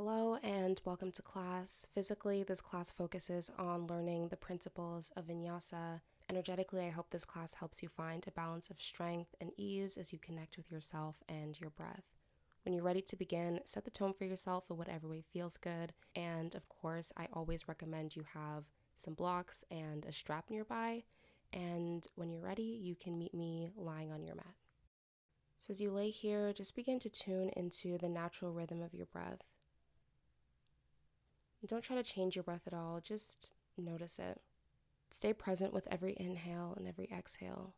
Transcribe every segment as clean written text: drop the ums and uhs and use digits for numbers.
Hello and welcome to class. Physically, this class focuses on learning the principles of Vinyasa. Energetically, I hope this class helps you find a balance of strength and ease as you connect with yourself and your breath. When you're ready to begin, set the tone for yourself in whatever way feels good. And of course, I always recommend you have some blocks and a strap nearby. And when you're ready, you can meet me lying on your mat. So as you lay here, just begin to tune into the natural rhythm of your breath. Don't try to change your breath at all, just notice it. Stay present with every inhale and every exhale.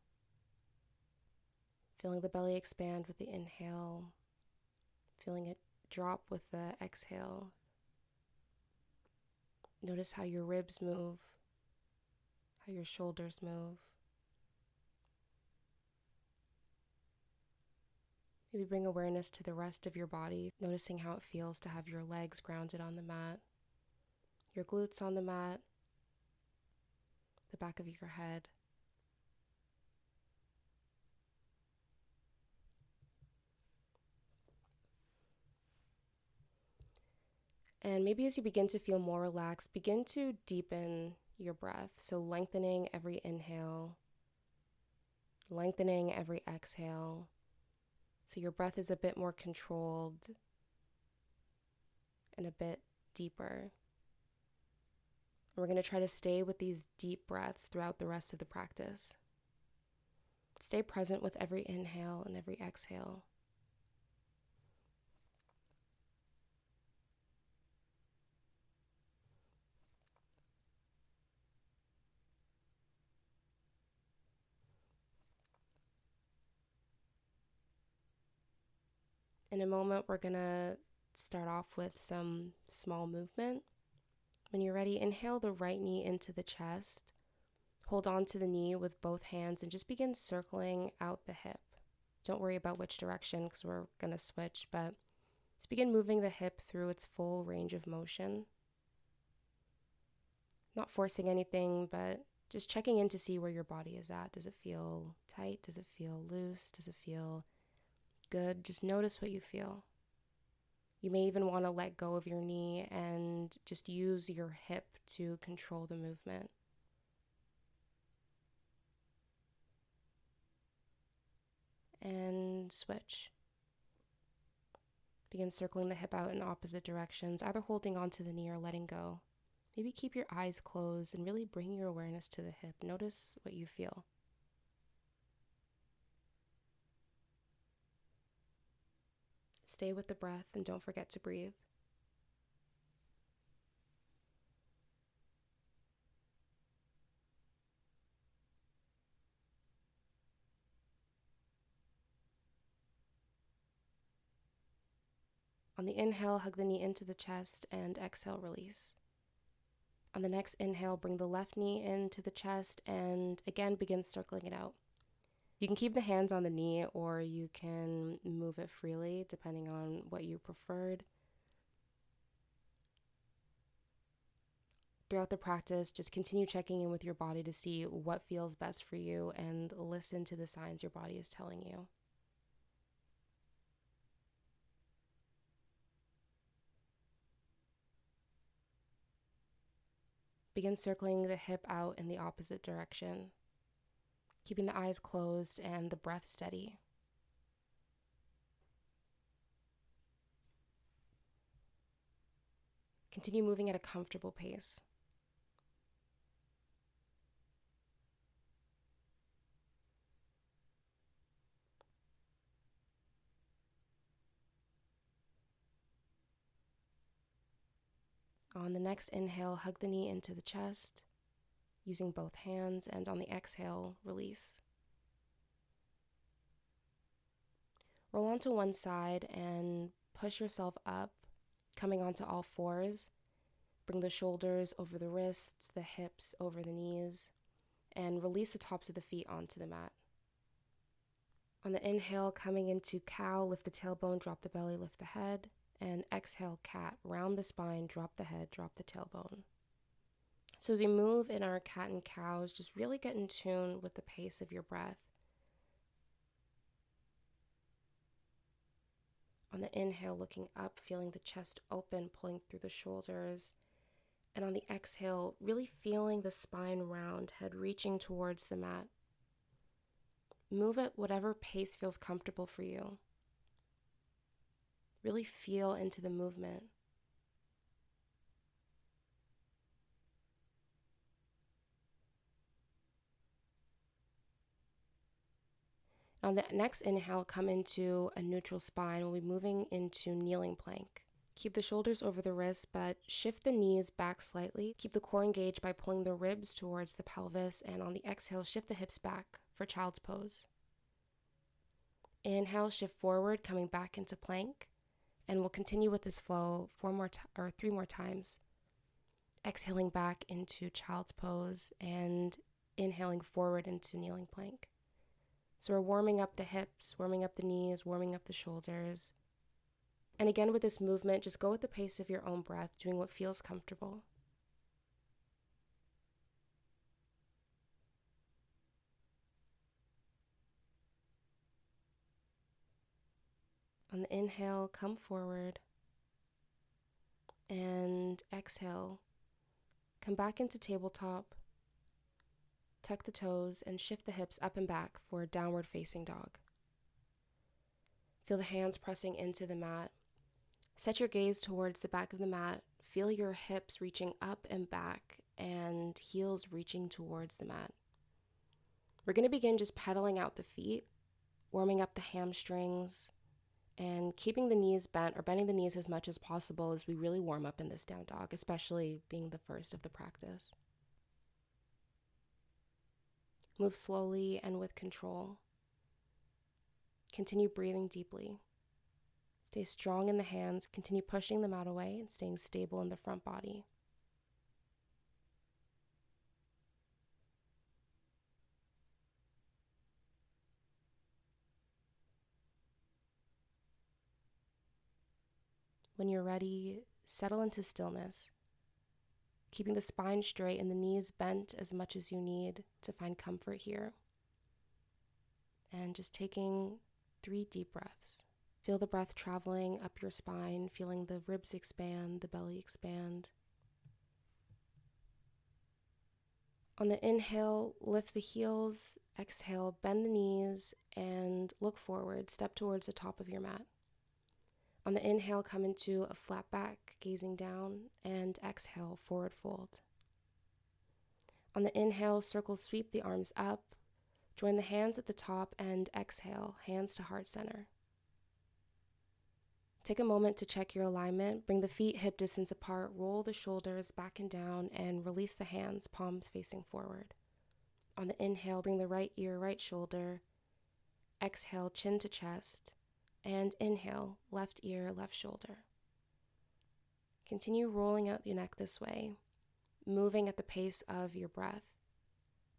Feeling the belly expand with the inhale, feeling it drop with the exhale. Notice how your ribs move, how your shoulders move. Maybe bring awareness to the rest of your body, noticing how it feels to have your legs grounded on the mat, your glutes on the mat, the back of your head. And maybe as you begin to feel more relaxed, begin to deepen your breath. So lengthening every inhale, lengthening every exhale. So your breath is a bit more controlled and a bit deeper. We're going to try to stay with these deep breaths throughout the rest of the practice. Stay present with every inhale and every exhale. In a moment, we're going to start off with some small movement. When you're ready, inhale the right knee into the chest. Hold on to the knee with both hands and just begin circling out the hip. Don't worry about which direction because we're going to switch, but just begin moving the hip through its full range of motion. Not forcing anything, but just checking in to see where your body is at. Does it feel tight? Does it feel loose? Does it feel good? Just notice what you feel. You may even want to let go of your knee and just use your hip to control the movement. And switch. Begin circling the hip out in opposite directions, either holding onto the knee or letting go. Maybe keep your eyes closed and really bring your awareness to the hip. Notice what you feel. Stay with the breath and don't forget to breathe. On the inhale, hug the knee into the chest and exhale, release. On the next inhale, bring the left knee into the chest and again begin circling it out. You can keep the hands on the knee or you can move it freely depending on what you preferred. Throughout the practice, just continue checking in with your body to see what feels best for you and listen to the signs your body is telling you. Begin circling the hip out in the opposite direction, keeping the eyes closed and the breath steady. Continue moving at a comfortable pace. On the next inhale, hug the knee into the chest, using both hands, and on the exhale, release. Roll onto one side and push yourself up, coming onto all fours. Bring the shoulders over the wrists, the hips over the knees, and release the tops of the feet onto the mat. On the inhale, coming into cow, lift the tailbone, drop the belly, lift the head. And exhale, cat, round the spine, drop the head, drop the tailbone. So as we move in our cat and cows, just really get in tune with the pace of your breath. On the inhale, looking up, feeling the chest open, pulling through the shoulders. And on the exhale, really feeling the spine round, head reaching towards the mat. Move at whatever pace feels comfortable for you. Really feel into the movement. On the next inhale, come into a neutral spine. We'll be moving into kneeling plank. Keep the shoulders over the wrists, but shift the knees back slightly. Keep the core engaged by pulling the ribs towards the pelvis, and on the exhale, shift the hips back for child's pose. Inhale, shift forward, coming back into plank, and we'll continue with this flow 3 more times. Exhaling back into child's pose and inhaling forward into kneeling plank. So we're warming up the hips, warming up the knees, warming up the shoulders. And again, with this movement, just go at the pace of your own breath, doing what feels comfortable. On the inhale, come forward. And exhale, come back into tabletop. Tuck the toes and shift the hips up and back for downward facing dog. Feel the hands pressing into the mat. Set your gaze towards the back of the mat. Feel your hips reaching up and back and heels reaching towards the mat. We're going to begin just pedaling out the feet, warming up the hamstrings, and keeping the knees bent or bending the knees as much as possible as we really warm up in this down dog, especially being the first of the practice. Move slowly and with control. Continue breathing deeply. Stay strong in the hands. Continue pushing the mat away and staying stable in the front body. When you're ready, settle into stillness, keeping the spine straight and the knees bent as much as you need to find comfort here. And just taking 3 deep breaths. Feel the breath traveling up your spine, feeling the ribs expand, the belly expand. On the inhale, lift the heels. Exhale, bend the knees and look forward. Step towards the top of your mat. On the inhale, come into a flat back, gazing down, and exhale, forward fold. On the inhale, circle sweep the arms up. Join the hands at the top and exhale, hands to heart center. Take a moment to check your alignment. Bring the feet hip distance apart, roll the shoulders back and down, and release the hands, palms facing forward. On the inhale, bring the right ear, right shoulder. Exhale, chin to chest. And inhale, left ear, left shoulder. Continue rolling out your neck this way, moving at the pace of your breath,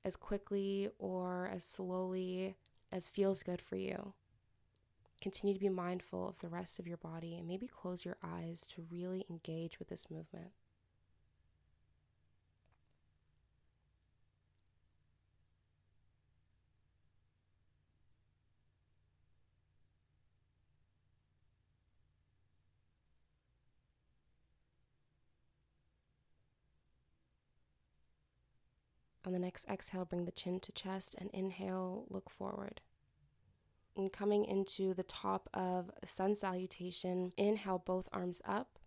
as quickly or as slowly as feels good for you. Continue to be mindful of the rest of your body and maybe close your eyes to really engage with this movement. On the next exhale, bring the chin to chest and inhale, look forward. And coming into the top of sun salutation, inhale both arms up.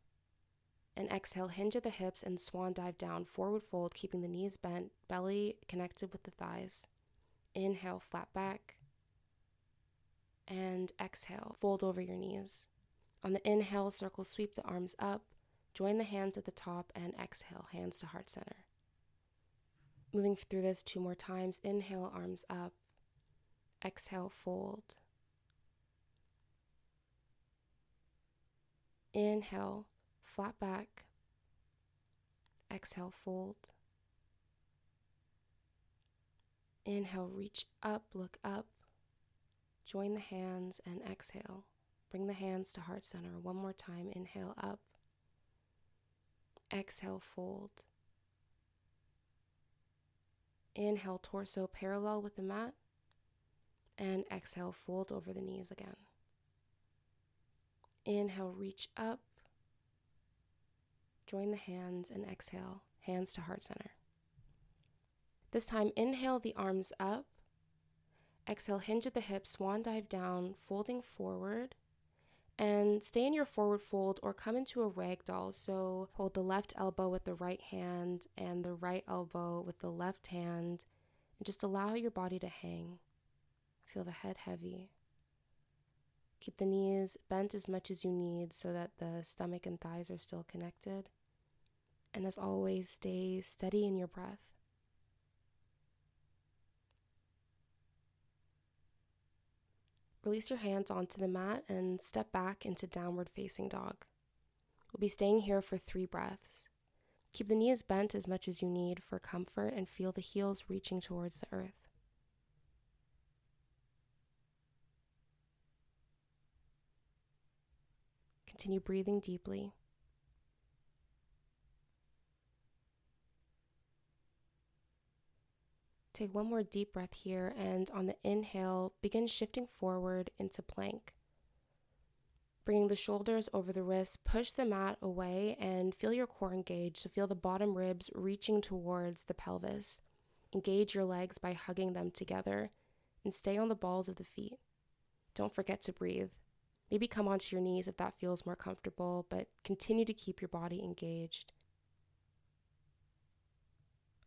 And exhale, hinge at the hips and swan dive down, forward fold, keeping the knees bent, belly connected with the thighs. Inhale, flat back. And exhale, fold over your knees. On the inhale, circle sweep the arms up. Join the hands at the top and exhale, hands to heart center. Moving through this 2 more times. Inhale, arms up. Exhale, fold. Inhale, flat back. Exhale, fold. Inhale, reach up, look up. Join the hands and exhale. Bring the hands to heart center. 1 more time. Inhale, up. Exhale, fold. Inhale, torso parallel with the mat. And exhale, fold over the knees again. Inhale, reach up. Join the hands and exhale, hands to heart center. This time, inhale the arms up. Exhale, hinge at the hips, swan dive down, folding forward. And stay in your forward fold or come into a ragdoll. So hold the left elbow with the right hand and the right elbow with the left hand. And just allow your body to hang. Feel the head heavy. Keep the knees bent as much as you need so that the stomach and thighs are still connected. And as always, stay steady in your breath. Release your hands onto the mat and step back into downward facing dog. We'll be staying here for 3 breaths. Keep the knees bent as much as you need for comfort and feel the heels reaching towards the earth. Continue breathing deeply. Take one more deep breath here, and on the inhale, begin shifting forward into plank. Bringing the shoulders over the wrists, push the mat away and feel your core engage. So feel the bottom ribs reaching towards the pelvis. Engage your legs by hugging them together and stay on the balls of the feet. Don't forget to breathe. Maybe come onto your knees if that feels more comfortable, but continue to keep your body engaged.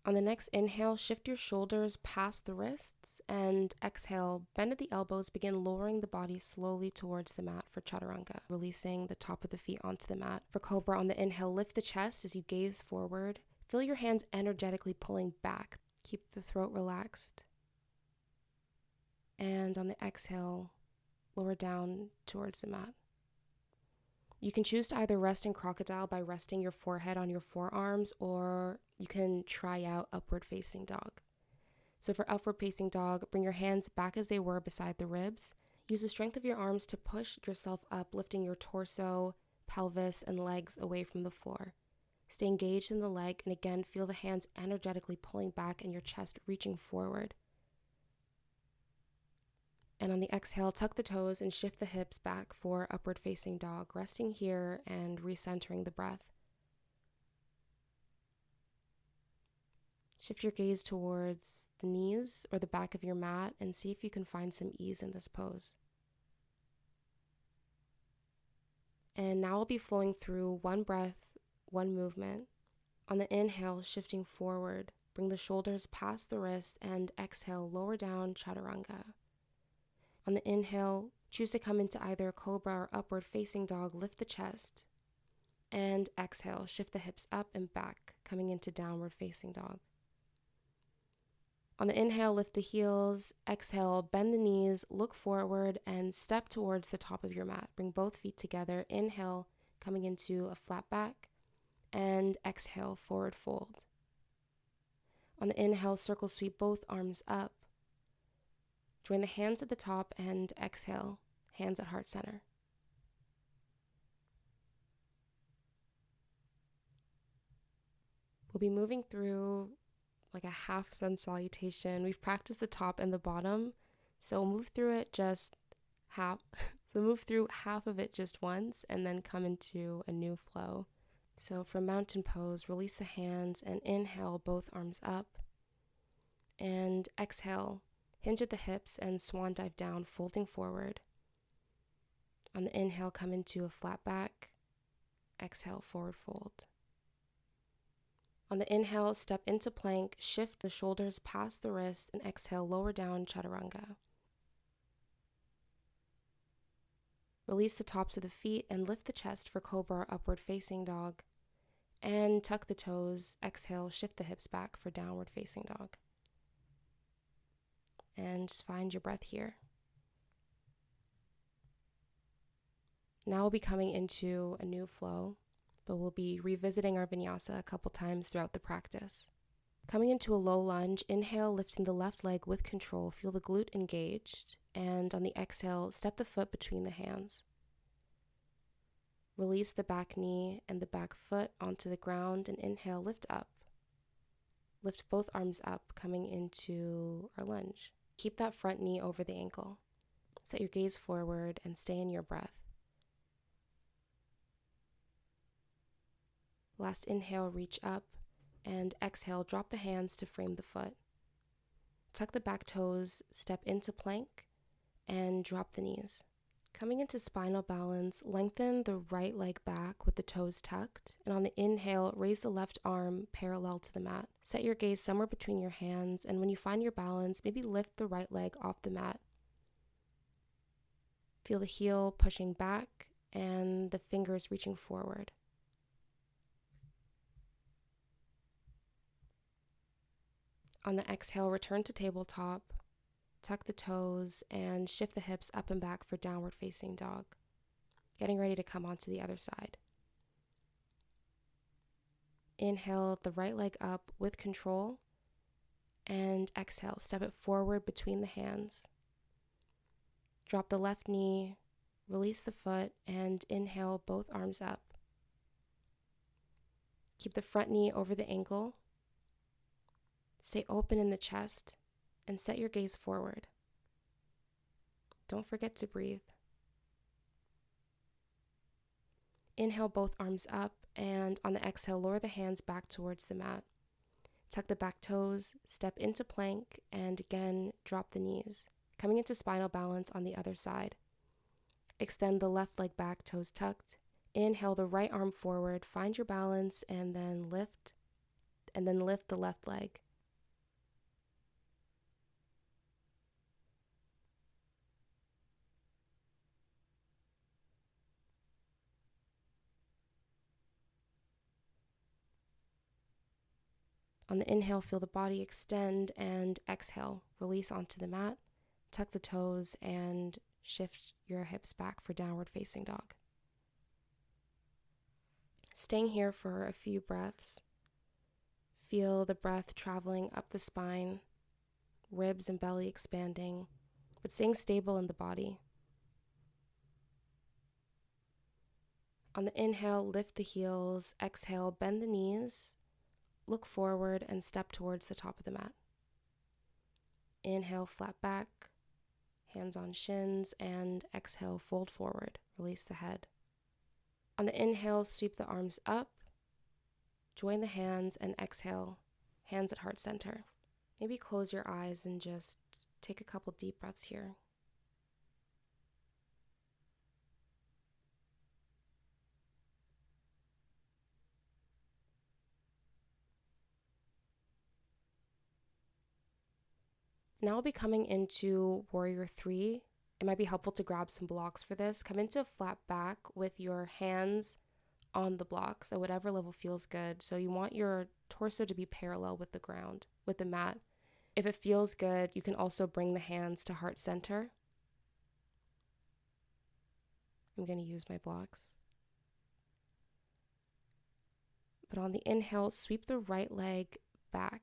On the next inhale, shift your shoulders past the wrists, and exhale, bend at the elbows, begin lowering the body slowly towards the mat for Chaturanga, releasing the top of the feet onto the mat. For Cobra, on the inhale, lift the chest as you gaze forward. Feel your hands energetically pulling back. Keep the throat relaxed. And on the exhale, lower down towards the mat. You can choose to either rest in crocodile by resting your forehead on your forearms, or you can try out upward facing dog. So for upward facing dog, bring your hands back as they were beside the ribs. Use the strength of your arms to push yourself up, lifting your torso, pelvis, and legs away from the floor. Stay engaged in the leg, and again, feel the hands energetically pulling back and your chest reaching forward. And on the exhale, tuck the toes and shift the hips back for upward facing dog, resting here and recentering the breath. Shift your gaze towards the knees or the back of your mat and see if you can find some ease in this pose. And now we'll be flowing through 1 breath, 1 movement. On the inhale, shifting forward, bring the shoulders past the wrist and exhale, lower down, Chaturanga. On the inhale, choose to come into either cobra or upward facing dog, lift the chest, and exhale, shift the hips up and back, coming into downward facing dog. On the inhale, lift the heels, exhale, bend the knees, look forward, and step towards the top of your mat. Bring both feet together, inhale, coming into a flat back, and exhale, forward fold. On the inhale, circle sweep both arms up. Join the hands at the top and exhale, hands at heart center. We'll be moving through like a half sun salutation. We've practiced the top and the bottom, so we'll move through it just half. So move through half of it just once and then come into a new flow. So for mountain pose, release the hands and inhale, both arms up. And exhale, hinge at the hips and swan dive down, folding forward. On the inhale, come into a flat back. Exhale, forward fold. On the inhale, step into plank, shift the shoulders past the wrist, and exhale, lower down, Chaturanga. Release the tops of the feet and lift the chest for cobra, upward facing dog. And tuck the toes, exhale, shift the hips back for downward facing dog. And just find your breath here. Now we'll be coming into a new flow, but we'll be revisiting our vinyasa a couple times throughout the practice. Coming into a low lunge, inhale, lifting the left leg with control. Feel the glute engaged. And on the exhale, step the foot between the hands. Release the back knee and the back foot onto the ground and inhale, lift up. Lift both arms up, coming into our lunge. Keep that front knee over the ankle. Set your gaze forward and stay in your breath. Last inhale, reach up, and exhale, drop the hands to frame the foot. Tuck the back toes, step into plank, and drop the knees. Coming into spinal balance, lengthen the right leg back with the toes tucked, and on the inhale, raise the left arm parallel to the mat. Set your gaze somewhere between your hands, and when you find your balance, maybe lift the right leg off the mat. Feel the heel pushing back and the fingers reaching forward. On the exhale, return to tabletop. Tuck the toes and shift the hips up and back for downward facing dog. Getting ready to come onto the other side. Inhale the right leg up with control, and exhale, step it forward between the hands. Drop the left knee, release the foot, and inhale both arms up. Keep the front knee over the ankle. Stay open in the chest and set your gaze forward. Don't forget to breathe. Inhale both arms up, and on the exhale, lower the hands back towards the mat. Tuck the back toes, step into plank, and again, drop the knees. Coming into spinal balance on the other side. Extend the left leg back, toes tucked. Inhale the right arm forward, find your balance, and then lift the left leg. On the inhale, feel the body extend, and exhale, release onto the mat, tuck the toes, and shift your hips back for downward facing dog. Staying here for a few breaths. Feel the breath traveling up the spine, ribs and belly expanding, but staying stable in the body. On the inhale, lift the heels. Exhale, bend the knees. Look forward and step towards the top of the mat. Inhale, flat back, hands on shins, and exhale, fold forward. Release the head. On the inhale, sweep the arms up, join the hands, and exhale, hands at heart center. Maybe close your eyes and just take a couple deep breaths here. Now we'll be coming into Warrior 3. It might be helpful to grab some blocks for this. Come into a flat back with your hands on the blocks at whatever level feels good. So you want your torso to be parallel with the ground, with the mat. If it feels good, you can also bring the hands to heart center. I'm going to use my blocks. But on the inhale, sweep the right leg back.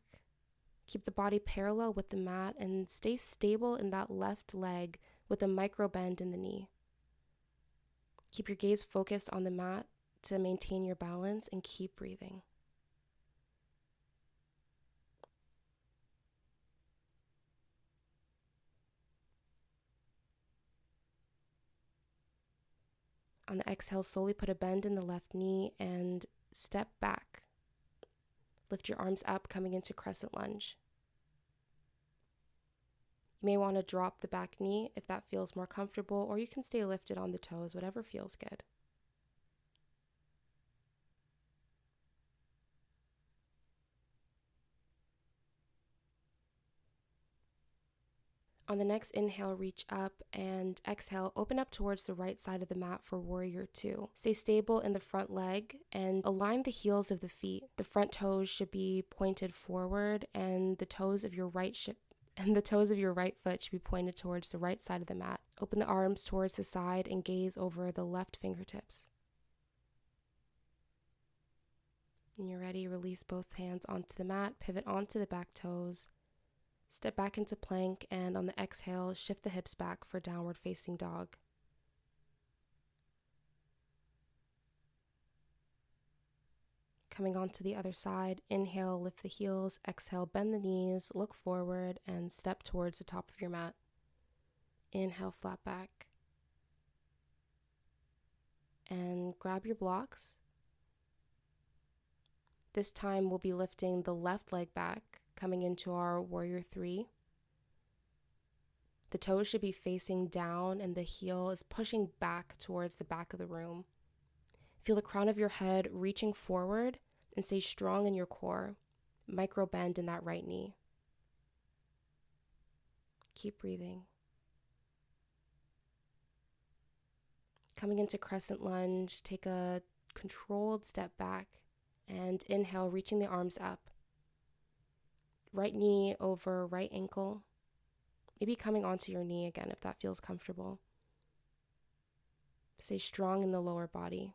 Keep the body parallel with the mat and stay stable in that left leg with a micro bend in the knee. Keep your gaze focused on the mat to maintain your balance and keep breathing. On the exhale, slowly put a bend in the left knee and step back. Lift your arms up, coming into Crescent Lunge. You may want to drop the back knee if that feels more comfortable, or you can stay lifted on the toes, whatever feels good. On the next inhale, reach up, and exhale, open up towards the right side of the mat for Warrior 2. Stay stable in the front leg and align the heels of the feet. The front toes should be pointed forward, and the toes of your right foot should be pointed towards the right side of the mat. Open the arms towards the side and gaze over the left fingertips. When you're ready, release both hands onto the mat, pivot onto the back toes. Step back into plank, and on the exhale, shift the hips back for downward facing dog. Coming onto the other side, inhale, lift the heels, exhale, bend the knees, look forward, and step towards the top of your mat. Inhale, flat back. And grab your blocks. This time we'll be lifting the left leg back, coming into our warrior 3. The toes should be facing down and the heel is pushing back towards the back of the room. Feel the crown of your head reaching forward and stay strong in your core. Micro bend in that right knee. Keep breathing. Coming into Crescent Lunge, take a controlled step back and inhale, reaching the arms up. Right knee over right ankle. Maybe coming onto your knee again if that feels comfortable. Stay strong in the lower body.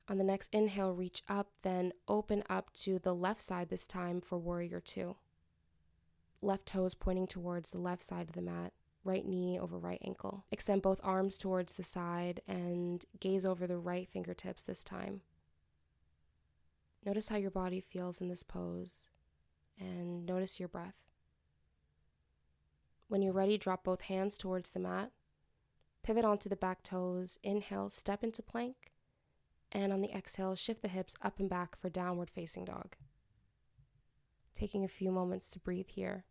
On the next inhale, reach up, then open up to the left side this time for warrior 2. Left toes pointing towards the left side of the mat, right knee over right ankle. Extend both arms towards the side and gaze over the right fingertips this time. Notice how your body feels in this pose and notice your breath. When you're ready, drop both hands towards the mat. Pivot onto the back toes. Inhale, step into plank. And on the exhale, shift the hips up and back for downward facing dog. Taking a few moments to breathe here.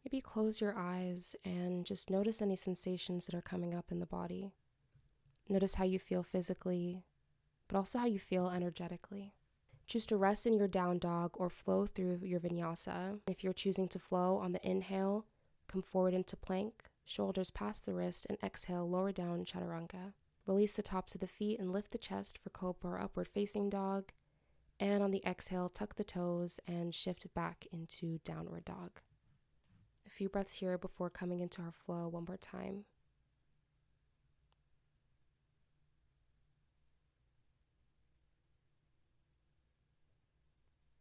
Maybe close your eyes and just notice any sensations that are coming up in the body. Notice how you feel physically, but also how you feel energetically. Choose to rest in your down dog or flow through your vinyasa. If you're choosing to flow on the inhale, come forward into plank, shoulders past the wrist, and exhale, lower down Chaturanga. Release the tops of the feet and lift the chest for cobra or upward facing dog. And on the exhale, tuck the toes and shift back into downward dog. A few breaths here before coming into our flow one more time.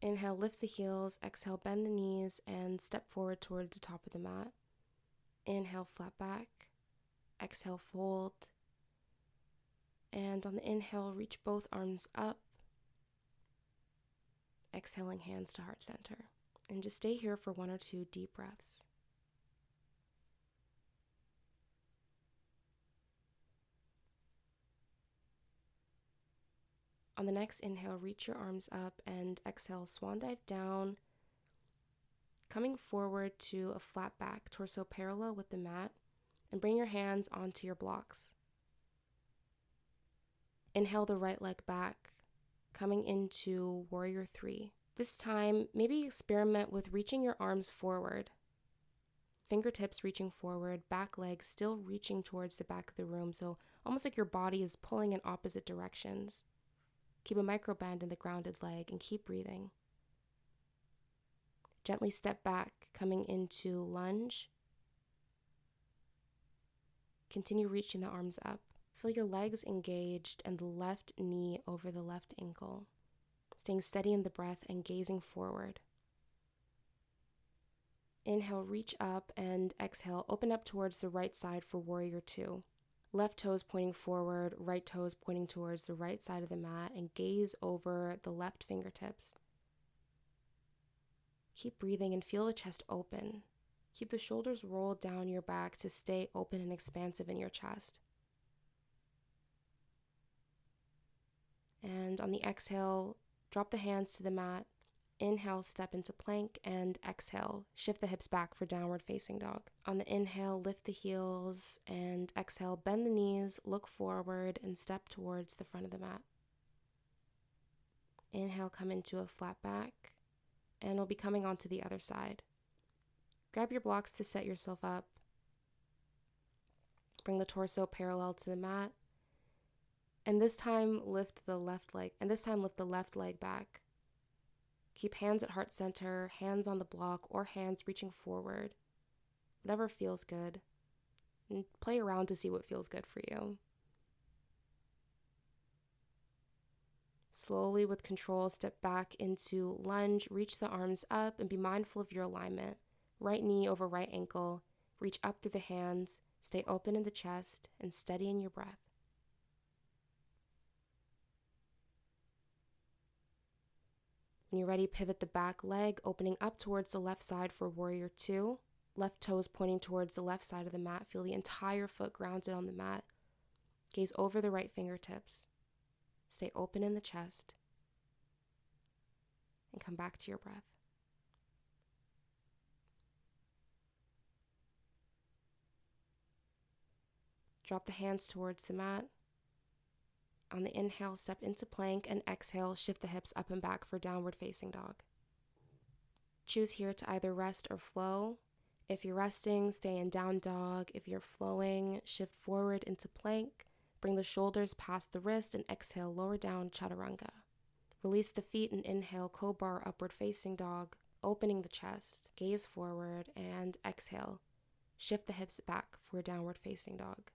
Inhale, lift the heels. Exhale, bend the knees and step forward towards the top of the mat. Inhale, flat back. Exhale, fold. And on the inhale, reach both arms up. Exhaling, hands to heart center. And just stay here for 1 or 2 deep breaths. On the next inhale, reach your arms up and exhale, swan dive down, coming forward to a flat back, torso parallel with the mat, and bring your hands onto your blocks. Inhale the right leg back, coming into warrior 3. This time, maybe experiment with reaching your arms forward. Fingertips reaching forward, back leg still reaching towards the back of the room, so almost like your body is pulling in opposite directions. Keep a micro bend in the grounded leg and keep breathing. Gently step back, coming into lunge. Continue reaching the arms up. Feel your legs engaged and the left knee over the left ankle. Staying steady in the breath and gazing forward. Inhale, reach up, and exhale, open up towards the right side for warrior 2. Left toes pointing forward, right toes pointing towards the right side of the mat, and gaze over the left fingertips. Keep breathing and feel the chest open. Keep the shoulders rolled down your back to stay open and expansive in your chest. And on the exhale, drop the hands to the mat. Inhale, step into plank, and exhale, shift the hips back for downward facing dog. On the inhale, lift the heels, and exhale, bend the knees, look forward, and step towards the front of the mat. Inhale, come into a flat back, and we'll be coming onto the other side. Grab your blocks to set yourself up. Bring the torso parallel to the mat, and this time lift the left leg back. Keep hands at heart center, hands on the block, or hands reaching forward. Whatever feels good. And play around to see what feels good for you. Slowly, with control, step back into lunge, reach the arms up, and be mindful of your alignment. Right knee over right ankle, reach up through the hands, stay open in the chest, and steady in your breath. When you're ready, pivot the back leg, opening up towards the left side for warrior 2. Left toes pointing towards the left side of the mat. Feel the entire foot grounded on the mat. Gaze over the right fingertips. Stay open in the chest and come back to your breath. Drop the hands towards the mat. On the inhale, step into plank, and exhale, shift the hips up and back for downward facing dog. Choose here to either rest or flow. If you're resting, stay in down dog. If you're flowing, shift forward into plank. Bring the shoulders past the wrist and exhale, lower down, Chaturanga. Release the feet and inhale, cobra or upward facing dog, opening the chest, gaze forward, and exhale. Shift the hips back for downward facing dog.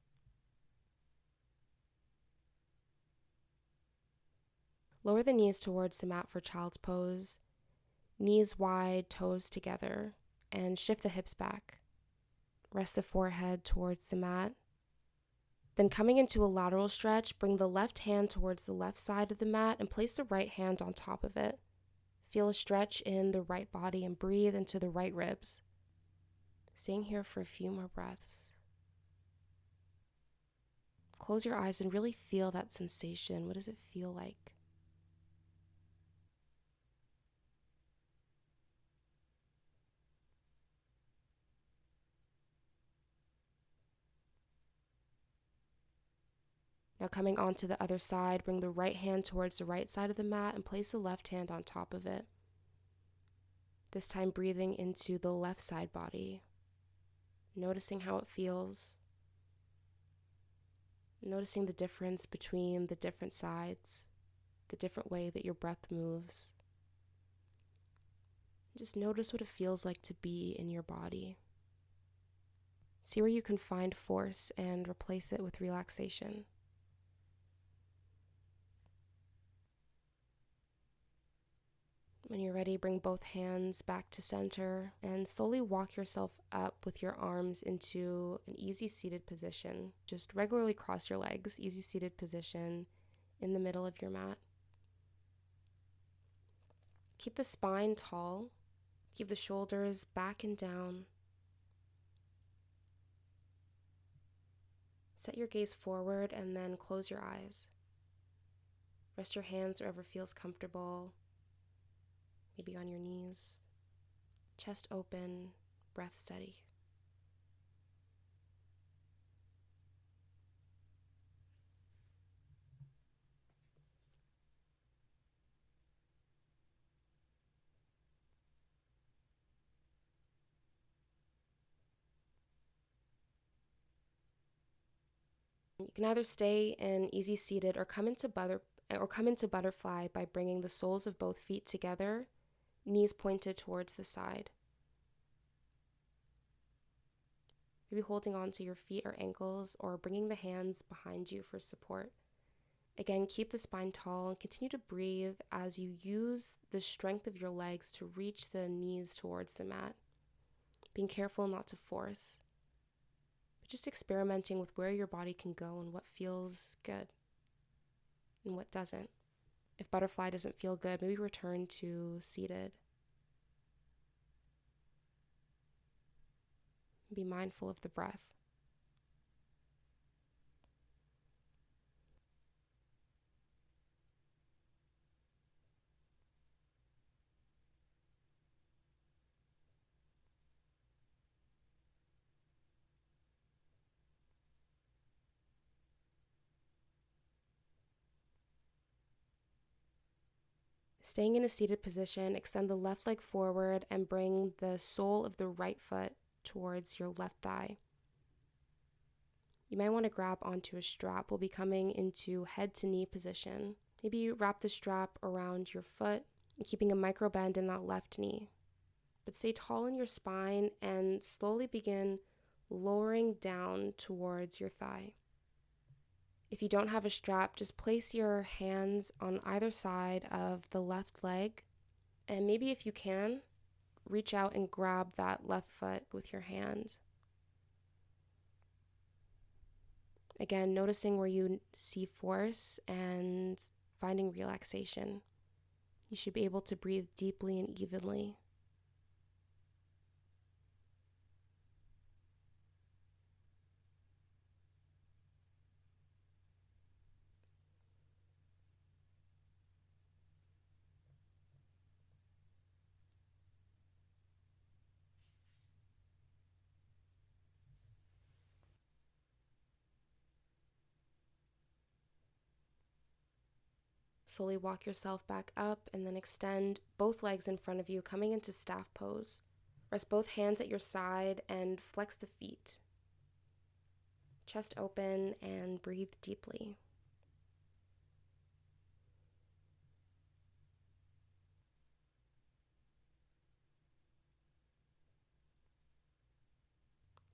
Lower the knees towards the mat for child's pose. Knees wide, toes together, and shift the hips back. Rest the forehead towards the mat. Then coming into a lateral stretch, bring the left hand towards the left side of the mat and place the right hand on top of it. Feel a stretch in the right body and breathe into the right ribs. Staying here for a few more breaths. Close your eyes and really feel that sensation. What does it feel like? Now coming onto the other side, bring the right hand towards the right side of the mat and place the left hand on top of it. This time breathing into the left side body, noticing how it feels, noticing the difference between the different sides, the different way that your breath moves. Just notice what it feels like to be in your body. See where you can find force and replace it with relaxation. When you're ready, bring both hands back to center and slowly walk yourself up with your arms into an easy seated position. Just regularly cross your legs, easy seated position in the middle of your mat. Keep the spine tall. Keep the shoulders back and down. Set your gaze forward and then close your eyes. Rest your hands wherever feels comfortable. Maybe on your knees, chest open, breath steady. You can either stay in easy seated or come into butterfly by bringing the soles of both feet together, knees pointed towards the side. Maybe holding on to your feet or ankles or bringing the hands behind you for support. Again, keep the spine tall and continue to breathe as you use the strength of your legs to reach the knees towards the mat. Being careful not to force, but just experimenting with where your body can go and what feels good and what doesn't. If butterfly doesn't feel good, maybe return to seated. Be mindful of the breath. Staying in a seated position, extend the left leg forward and bring the sole of the right foot towards your left thigh. You might want to grab onto a strap. We'll be coming into head to knee position. Maybe you wrap the strap around your foot, keeping a micro bend in that left knee. But stay tall in your spine and slowly begin lowering down towards your thigh. If you don't have a strap, just place your hands on either side of the left leg, and maybe if you can, reach out and grab that left foot with your hand. Again, noticing where you see force and finding relaxation. You should be able to breathe deeply and evenly. Slowly walk yourself back up and then extend both legs in front of you, coming into staff pose. Rest both hands at your side and flex the feet. Chest open and breathe deeply.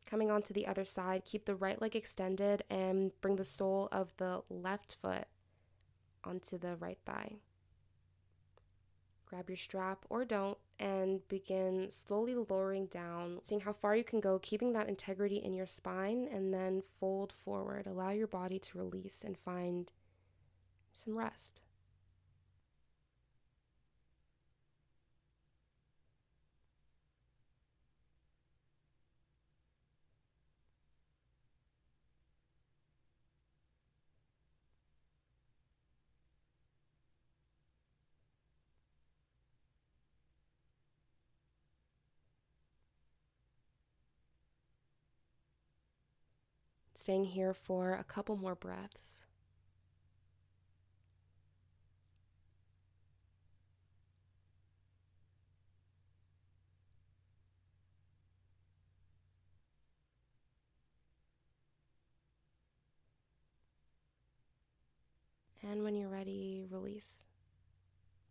Coming onto the other side, keep the right leg extended and bring the sole of the left foot onto the right thigh. Grab your strap or don't and begin slowly lowering down, seeing how far you can go, keeping that integrity in your spine, and then fold forward. Allow your body to release and find some rest. Staying here for a couple more breaths. And when you're ready, release.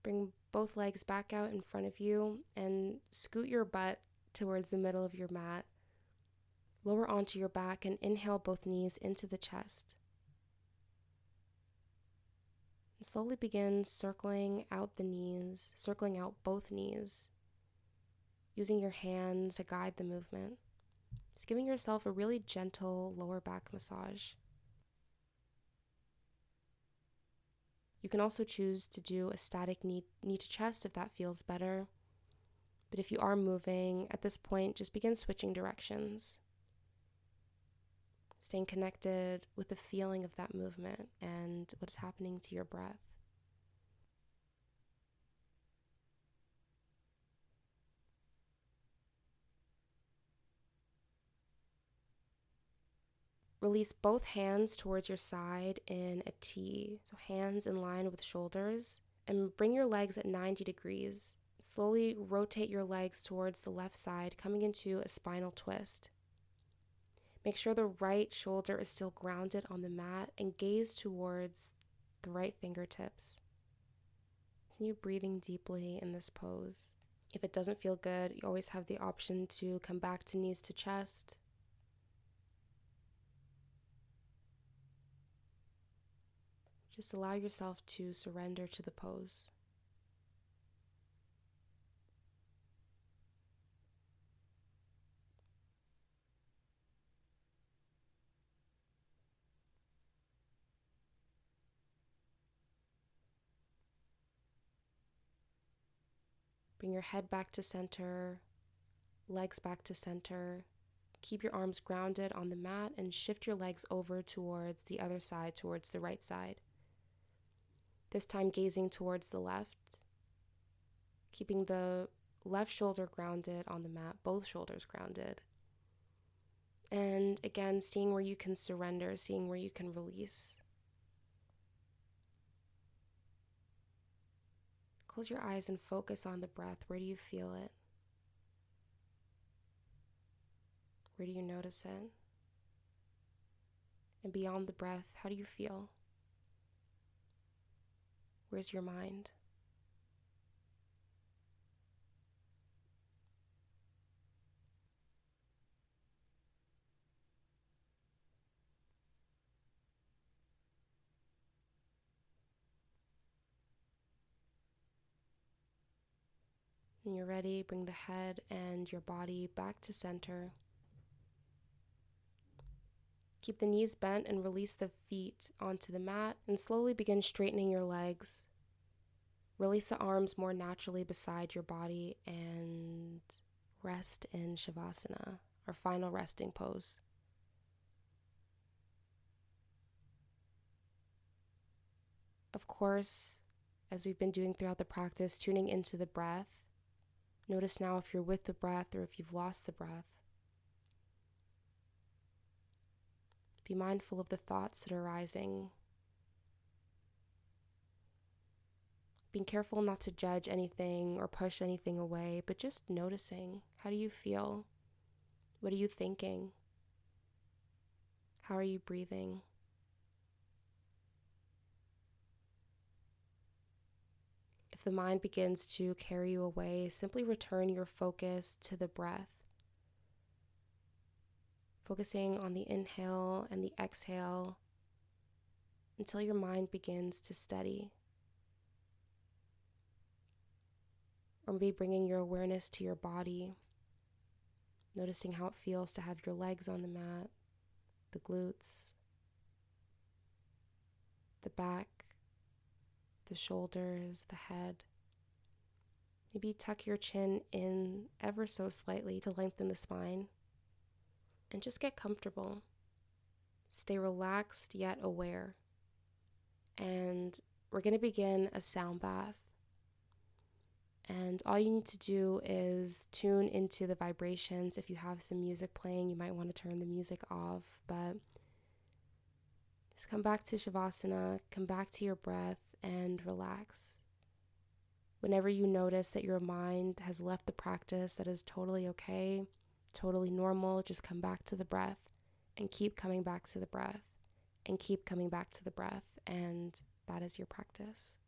Bring both legs back out in front of you and scoot your butt towards the middle of your mat. Lower onto your back and inhale both knees into the chest. And slowly begin circling out the knees, circling out both knees, using your hands to guide the movement. Just giving yourself a really gentle lower back massage. You can also choose to do a static knee to chest if that feels better. But if you are moving, at this point, just begin switching directions. Staying connected with the feeling of that movement and what's happening to your breath. Release both hands towards your side in a T, so hands in line with shoulders, and bring your legs at 90 degrees. Slowly rotate your legs towards the left side, coming into a spinal twist. Make sure the right shoulder is still grounded on the mat and gaze towards the right fingertips. Continue breathing deeply in this pose. If it doesn't feel good, you always have the option to come back to knees to chest. Just allow yourself to surrender to the pose. Bring your head back to center, legs back to center. Keep your arms grounded on the mat and shift your legs over towards the other side, towards the right side. This time gazing towards the left, keeping the left shoulder grounded on the mat, both shoulders grounded. And again, seeing where you can surrender, seeing where you can release. Close your eyes and focus on the breath. Where do you feel it? Where do you notice it? And beyond the breath, how do you feel? Where's your mind? When you're ready, bring the head and your body back to center. Keep the knees bent and release the feet onto the mat and slowly begin straightening your legs. Release the arms more naturally beside your body and rest in Shavasana, our final resting pose. Of course, as we've been doing throughout the practice, tuning into the breath. Notice now if you're with the breath or if you've lost the breath. Be mindful of the thoughts that are rising. being careful not to judge anything or push anything away, but just noticing. How do you feel? What are you thinking? How are you breathing? If the mind begins to carry you away, simply return your focus to the breath, focusing on the inhale and the exhale until your mind begins to steady. Or maybe bringing your awareness to your body, noticing how it feels to have your legs on the mat, the glutes, the back, the shoulders, the head. Maybe tuck your chin in ever so slightly to lengthen the spine. And just get comfortable. Stay relaxed yet aware. And we're going to begin a sound bath. And all you need to do is tune into the vibrations. If you have some music playing, you might want to turn the music off. But just come back to Shavasana, come back to your breath, and relax. Whenever you notice that your mind has left the practice, that is totally okay, totally normal. Just come back to the breath and keep coming back to the breath and keep coming back to the breath. And that is your practice.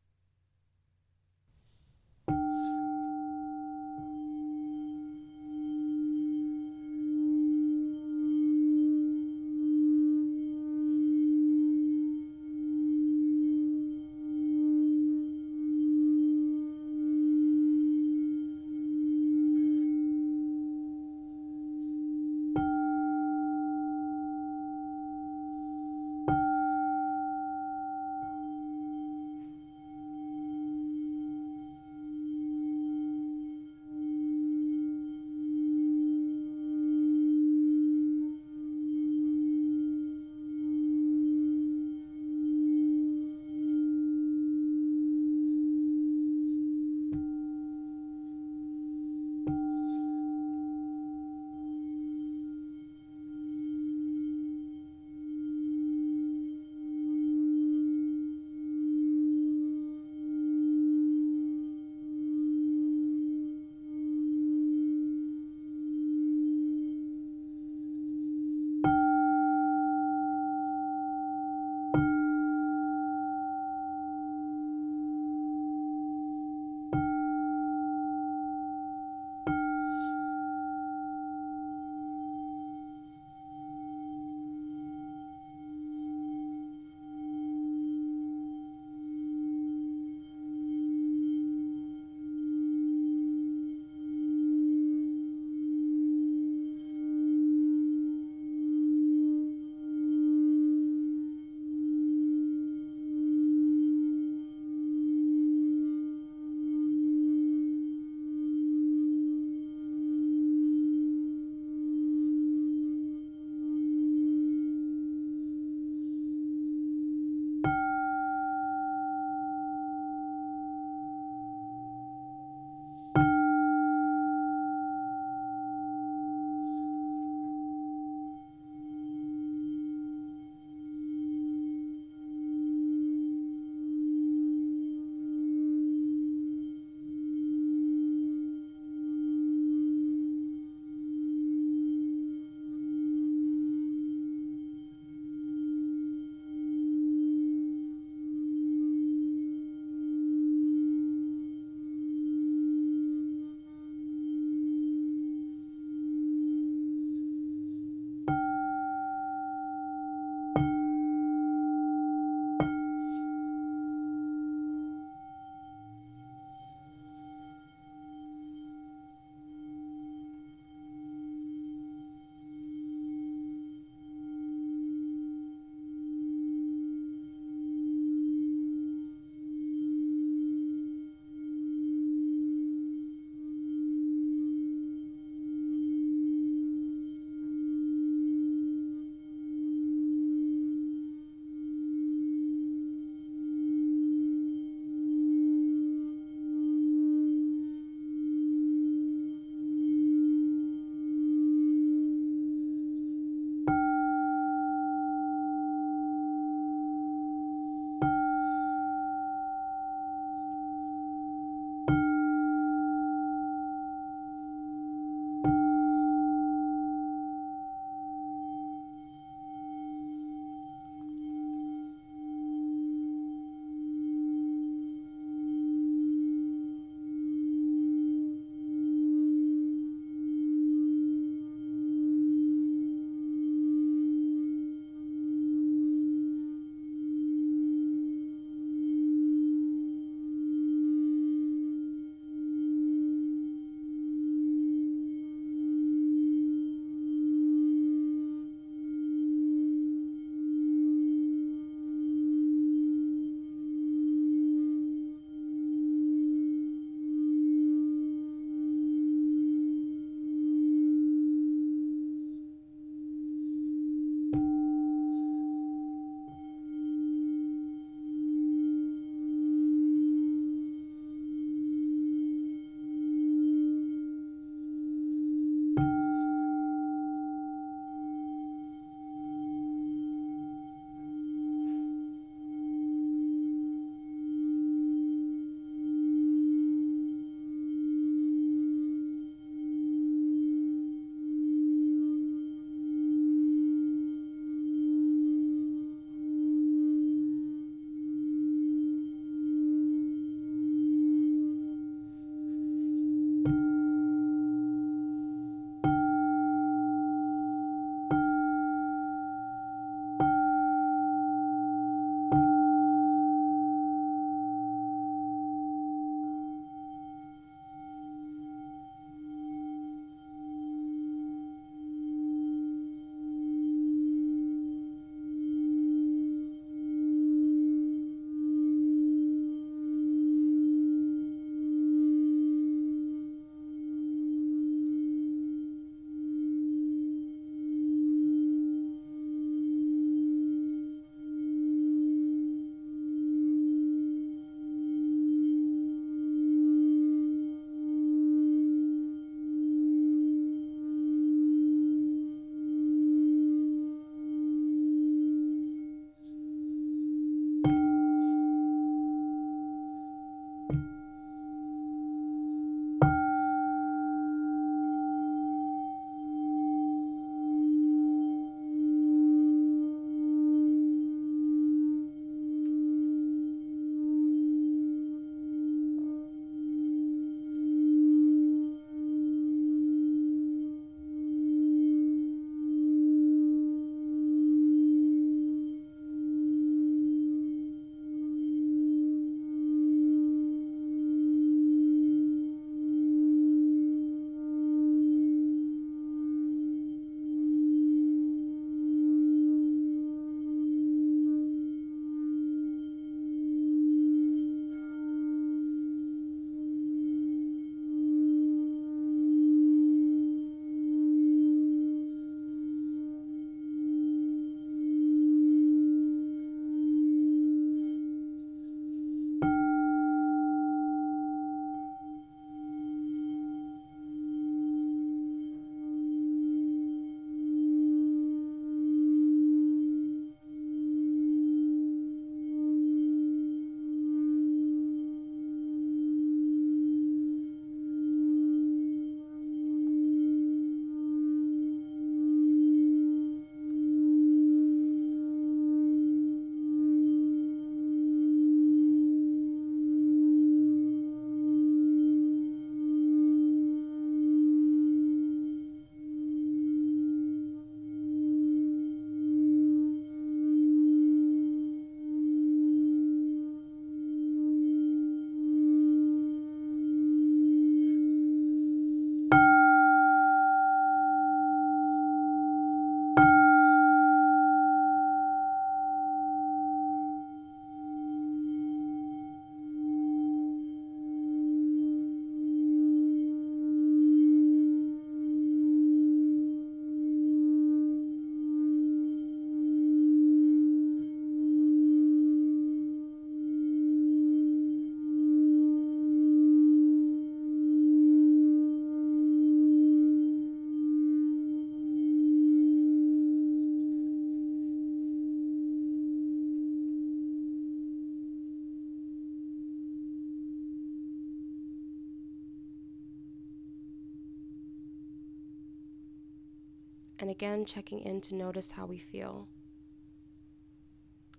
And again, checking in to notice how we feel.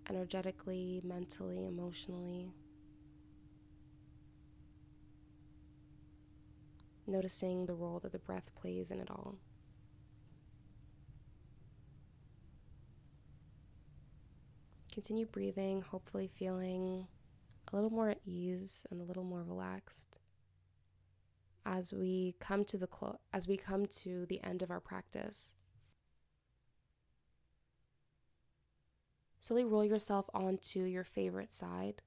Energetically, mentally, emotionally. Noticing the role that the breath plays in it all. Continue breathing, hopefully feeling a little more at ease and a little more relaxed as we come to the end of our practice. Slowly roll yourself onto your favorite side.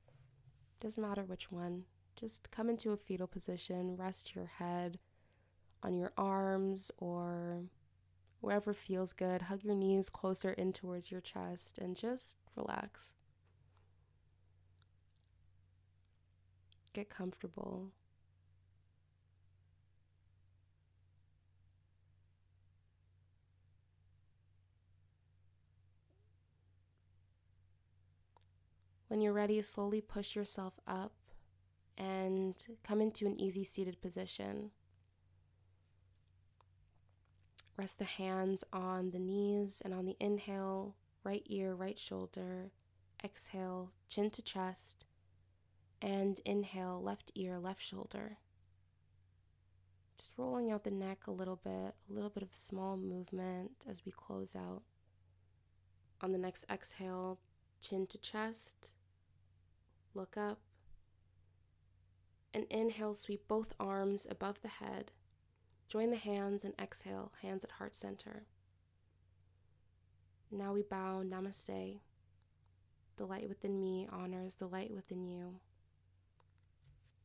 Doesn't matter which one. Just come into a fetal position, rest your head on your arms or wherever feels good. Hug your knees closer in towards your chest and just relax. Get comfortable. When you're ready, slowly push yourself up and come into an easy seated position. Rest the hands on the knees, and on the inhale, right ear, right shoulder. Exhale, chin to chest, and inhale, left ear, left shoulder. Just rolling out the neck a little bit of small movement as we close out. On the next exhale, chin to chest, look up, and inhale, sweep both arms above the head. Join the hands and exhale, hands at heart center. Now we bow, namaste. The light within me honors the light within you.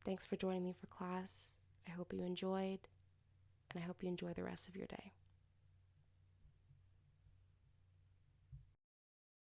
Thanks for joining me for class. I hope you enjoyed, and I hope you enjoy the rest of your day.